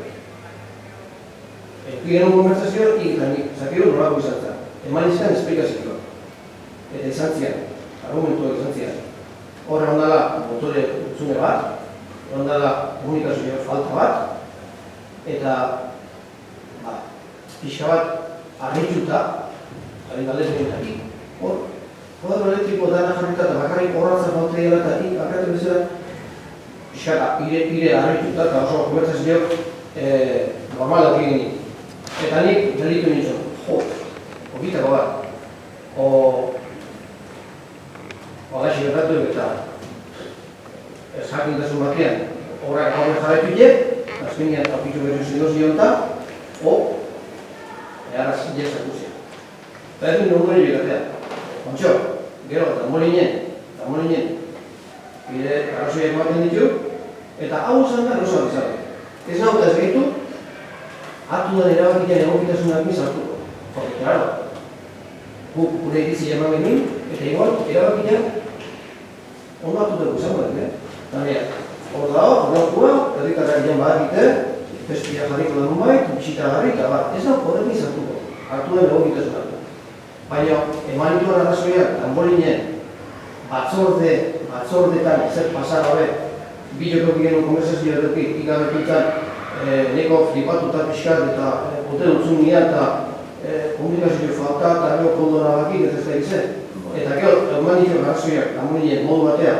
Egin konversazioa ikanik, zakiru nolako izan zen. Eman izan esplikazioa. Eta izan zian, argumentuak izan zian. Horre ondala motore utzune bat, ondala komunikazioa falta bat, eta pixka bat arritxuta, haren galdetu egin Kodro elektriko dana jarrita eta bakarrik horratzen bautei alatatik, akartu bezala, pixka ire arritxuta eta oso konversazioak normal dut egin. Eta nik delitu nintzen, hogitako bat, Halaxi gertatu eta ez jakintasun batean horrek jarraitu ite, azkenean apitxu berri zidozio eta eharraz jezakuzia. Eta ez dut nogure jogatea. Ontxo, gero, Damolinen, bide arrazoiak ematen ditu, eta hau zen da erosa bizarra. Ez nahuta ez gehitu, hartu da erabakitan egokitasunak bizartuko. Porque, claro, gure iritzi eman genuen, eta igual, erabakitan ondo hartutuko izango dut, hor dago, horrekua, herritarrak jan badakite, festia jarriko da nunbait, bisita garri, eta bat, ez da horrekin izartuko, hartu den egokitasunak. Baina, eman dituan arrazoiak, Damolinen, batzordetan zer pasagabe, biloko genuen konversazioa edukit, ikabetutan, neko flipatuta pixkat eta hotel utzun nian eta komunikazio falta eta gero kondona bakit ez da izan. Eta gero, eman ditu arrazoiak, Damolinen modu batea,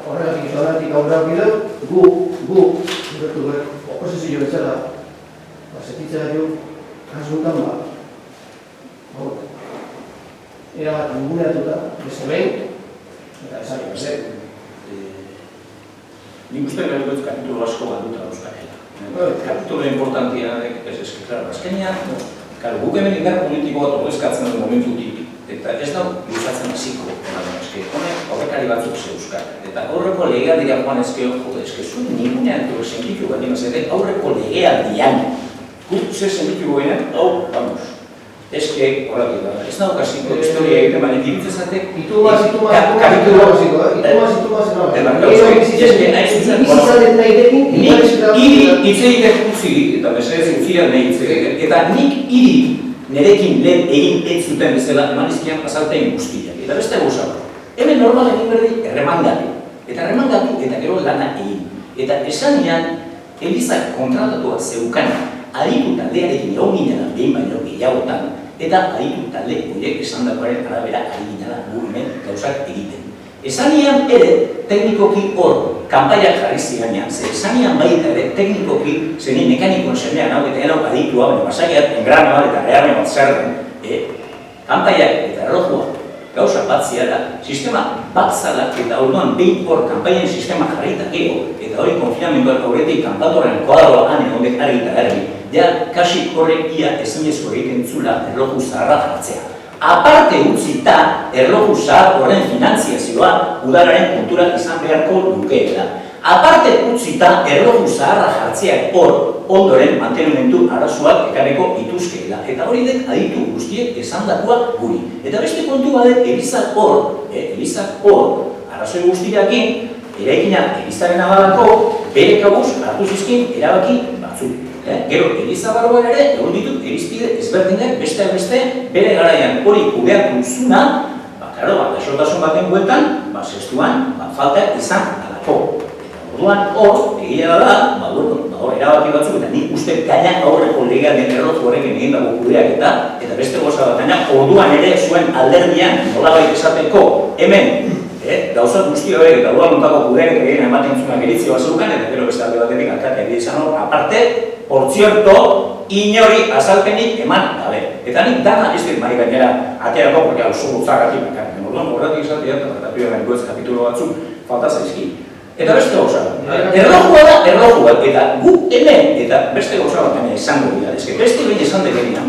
horregatik izanatik aurrak bideu, gu, oposizio bezala, setitzea jo, kasuntan bat. Era bat ninguneatuta, beste behin, eta esan egin. Nik uste gero ez kapitulo asko galduta dauzkatela. Kapitulo importantia, ez eskiklar, azkenean, guk hemen indar politiko bat ordezkatzen den momentutik, eta ez da luzatzen hasiko, honek horrekari batzuk zeuzkat. Eta aurreko legealdia joan zuen ningunean sentitu bat dimazete, aurreko legealdian, guk zer sentitu goenean, vamos. Eske, horretik da, ez da okaziko historia egiten, baina dibitzezatek... Itu más, kapitulo basiko, Itzeitek utzi, eta mesedez utzian nahi itzeitek, eta nik hiri nerekin lehen egin ez zuten bezala eman izkian pasaltein guztiak. Eta beste gozak, hemen normal egin berdi erremangatu. Eta erremangatu eta gero lana egin. Eta esanean, Elizak kontratatua zeukan, aditu taldearekin egon ginela behin baino gehiagotan, eta aditu talde horiek esandakoaren arabera ari ginela hemen gauzak egiten. Esanean ere, teknikoki hor, kanpaiak jarri ziganean, esanean baita ere, teknikoki, zeni mekanikon semean hau eta erau aditua, baina basaiat, engrana bat eta rearne bat zer den, kanpaiak eta erlojua gauza bat ziala, sistema bat zala, eta orduan behin hor kanpaien sistema jarrita gero, eta hori konfinamenduak horretik kanpatoren koadroa hanen ondek argi eta garbi, ja, kasi horrek ia ezinezko egiten zula erloju zaharra jartzea. Aparte utzita, erloju zahar horren finantziazioa udalaren kultura izan beharko lukeela. aparte utzita erloju zaharra jartzeak hor, ondoren mantenimentu arazoak ekarriko dituzkeela. Eta hori dek aditu guztiek esandakoa guri. Eta beste kontu badek Elizak hor, arrazoi guztiakin, eraikina Elizaren abalako, bere kabuz hartu zizkin erabaki batzuk. Gero, Eliza barruan ere, egon ditut irizpide ezberdinak beste bere garaian hori kudeatu zuna, klaro, gaixotasun baten bueltan, zestuan, falta izan dalako. Orduan hor, egia da, erabaki batzuk, eta nik uste gaina aurreko legearen erloju horrekin egin dago kudeak eta beste goza bat, gaina orduan ere zuen alderdian nolabait esateko hemen gauza guzti horiek eta duan montako kudeak egin ematen zunak eritzio bat zeukan, eta gero beste alde batetik alkatea egin izan hor, aparte, por cierto, inori azalpenik eman gabe. Eta nik dana ez dut mari gainera aterako, porque hau zu gutzagatik bakarrik. Orduan, horretik izatea, eta primeran goez kapitulo batzuk falta zaizki. Eta beste gauza bat. Erlojua da, erloju bat, eta gu hemen, eta beste gauza bat hemen esango dira. Ez que beste behin esan dekenian,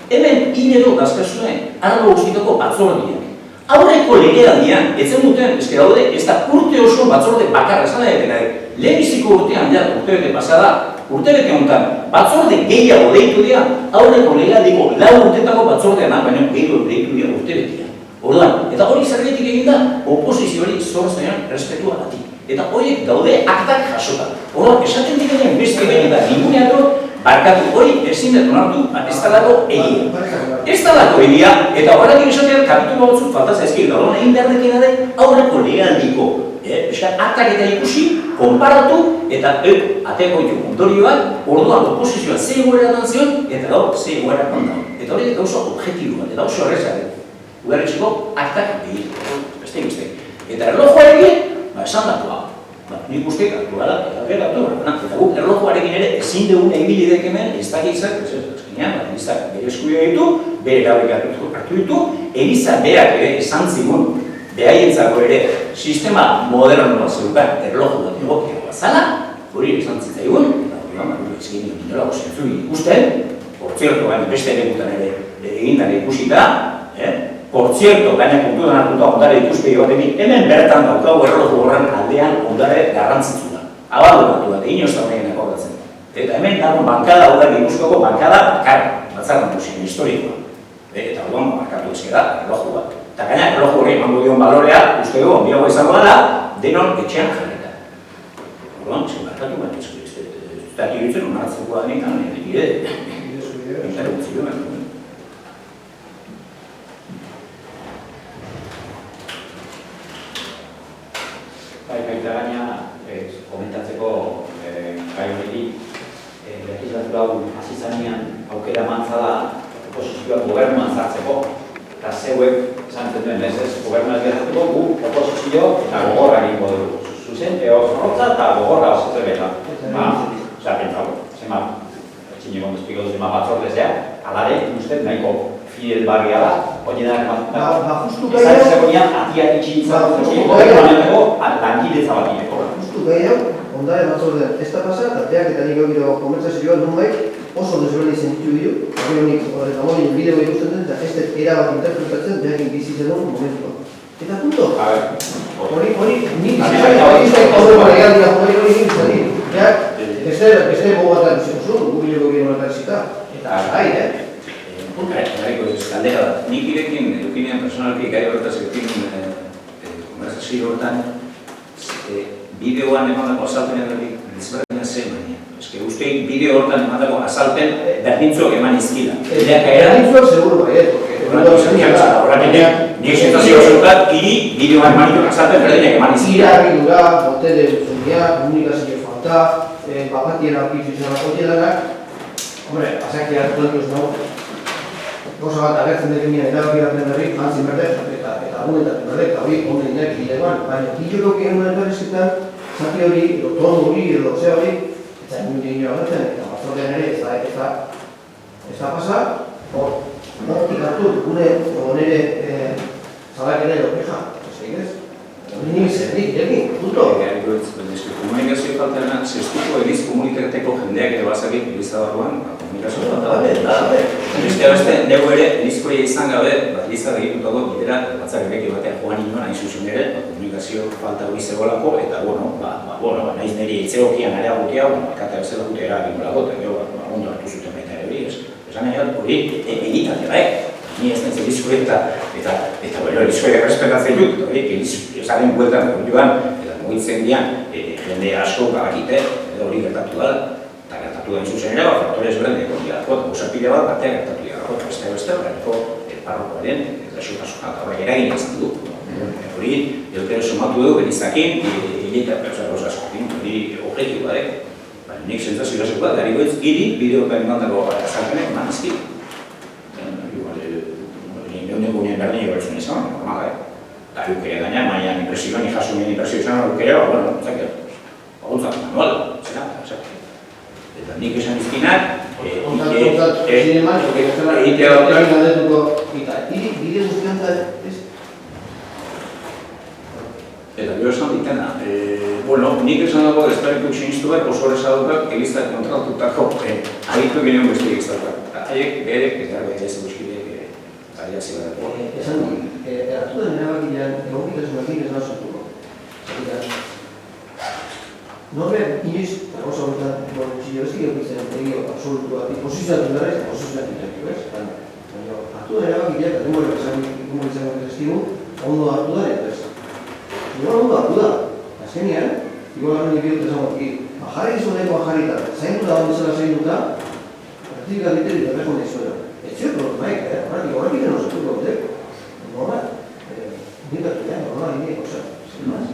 hemen hilero dazkazuen arlo guztitako batzordiak. Aurreko legealdian, etzen duten, ez que daude, ez da urte oso batzorde bakarra esan da lehenbiziko urtean, urtebete pasada, urtebete honetan, batzorde gehiago deitu dira, aurreko legealdiko lau urtetako batzordean, baina gehiago deitu dira urtebetean. Orduan, eta hori zergetik egin da, oposizioari zorzean respetua dati. Eta horiek daude aktak jasota. Orduan, esaten direnean beste behin eta ninguneatu, barkatu hori ezin dut onartu, ez talako egia. Ez talako egia, eta horretik esatean kapitulo batzuk falta zaizkik, da horren egin behar dekena da aurreko legealdiko. Aktak eta ikusi, konparatu, eta ateko ditu ondorioak, orduan oposizioa ze egoera dan zion, eta gaur ze egoera kontan. Eta hori gauza objektibo bat, eta oso horrezaren. Ugarretxiko aktak egin, beste. Eta erlojuarekin, esan datua. Nik uste aktuala, eta guk erlojuarekin ere ezin dugun egin hemen ez dakizak, Elizak bere eskubidea ditu, bere erabaki hartu ditu, Eliza berak ere esan zigun, behaientzako ere sistema modernoa zeukan erloju bat egokiagoa zala, hori esan zitzaigun, eta hori ezin inola zentzu ikusten, por cierto, beste eremutan ere egindan ikusita, por cierto, gaina kontudan hartuta ondare ikuspegi batekin, hemen bertan daukagu erloju horren aldean ondare garrantzitsua. Abandonatu bat, inoz da horrein akordatzen. Eta hemen dago bankada, hau da Gipuzkoako bankada bakar, batzar nagusien historikoa. Eta orduan markatu ezkera erloju bat. Eta gaina erloju hori emango dion balorea, uste dugu, onbiago izango dela, denon etxean jarreta. Orduan, zen markatu bat ezkera. Eta iruditzen onartzeko da nekan, Baita gaina, komentatzeko gai honetik, legislatura hau hasi zanean aukera mantzala oposizioak gobernuan sartzeko, eta zeuek esan zenuen ez, gobernuak geratuko gu oposizio eta gogorra egingo dugu. Zuzen, zorrotza eta gogorra osatzen beta. Osea, pentsago, zema, etxineko despiko duzema batzordezea, alare, uste, nahiko fidel barria da, hori da, ezan zegoenean, atiak itxintzak lankiletza bat ineko. Justu gehiago, ondare batzordean ez da pasa, eta teak eta nik egiro konbertsazioa nunbait oso desberdin sentitu ditu, hori honik, eta hori bideo ikusten dut, eta ez dut erabat interpretatzen, behakin bizitzen dut momentua. Eta punto. Hori nik beste gogatak zuzun, gubileko gire noletak zita. Eta gai, Galdera da, nik irekin eukinean personalki gai horretaz eukin konversazio horretan bideoan emandako azalpenean desberdina zen baina. Eske usteik bideo horretan emandako azalpen berdintzuak eman izkila. Berdintzuak seguro bai, nik sentazio zeukat, bideoan emanitu azalpen berdinak eman izkila. Iragidura, botere duzuniak, komunikazio falta, bapatien aurkitzizan akotielanak, hombre, asakia hartu nago. Goza bat agertzen dekenean erabaki baten berri, antzin berdez, eta agunetatzen berdez, eta hori onden inak gilegoan. Baina, hilorok egin duen berrizketan, zati hori, edo ton hori, edo zea hori, eta egin duen agertzen, eta batzordean ere ez da pasa, hortik hartu, gure nire zalak ere edo keja, ez egin ez? Nik, punto. Komunikazio faltaren zestuko ediz komunitateko jendeak ere bazakit Eliza barruan, komunikazio falta. Beste, neu ere, Elizkoia izan gabe, Eliza begitutako bidera, batzak ereki batean joan inoan hain zuzen ere, komunikazio falta hori zegoelako, eta nahiz niri itzegokian area gutia, alkatea bezala gutia eragimolako, eta gero, ondo hartu zuten baita ere hori, esan nahi hori egitatea, ni ez nahiz Elizkoia eta Elizkoia errespetatzen dut, esaren bueltan joan, eta mugitzen dian, jende asko bakite, edo hori gertatu da, eta gertatu da zuzen ere, faktore ezberdin egon dirako, eta gozapide bat batean gertatu dirako, beste, horreko parrokoaren, eta xokasunak horrek eragin izan du. Hori, deutero somatu dugu, benizakin, hileta persoa askokin, hori objektibo da, nik sentzazio hasiko da, dari goitz, hiri, bideokan imandako azalpenek, manazki. Neuneko unien berdin egoretzen izan, normala, eta eukere gaina, maian impresioan, ikasumien impresio izan, eukere, baguntzak manual, zera, eta nik esan izkinak, eta gero esan ditena, nik esan dago desperritu sinistu bat, oso horreza dukak, Elizak kontratutako, ahitu ginen besteik ez dukak, haiek berek, eta ez guzkideek, aia zibarako. Esan dut, hartu den erabakilean, egokitasunakin ez nazatuko. Norbe, inoiz, oso horretan, txilebezki egitzen egio absolutu bat, posizioatu berrez, posizioatu berrez, ez? Baina, hartu den erabakileak, eta demore izango testigu, ondo hartu da, eta ez. Igual ondo hartu da, azkenean, igual hartu nik bidut esan goti, bajarri izuneko bajarritan, zaindu da ondizela zainduta, ertik aditeri da behon izuela. Etxeko, maik, horrek iten osatuko dute, normal, nikatu da, normal, nik, oza, sin más.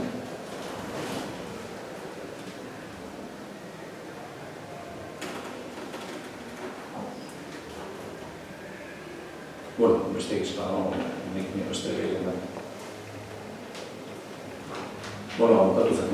Beste egizpadago, nik beste egiten da. Bukatu zen,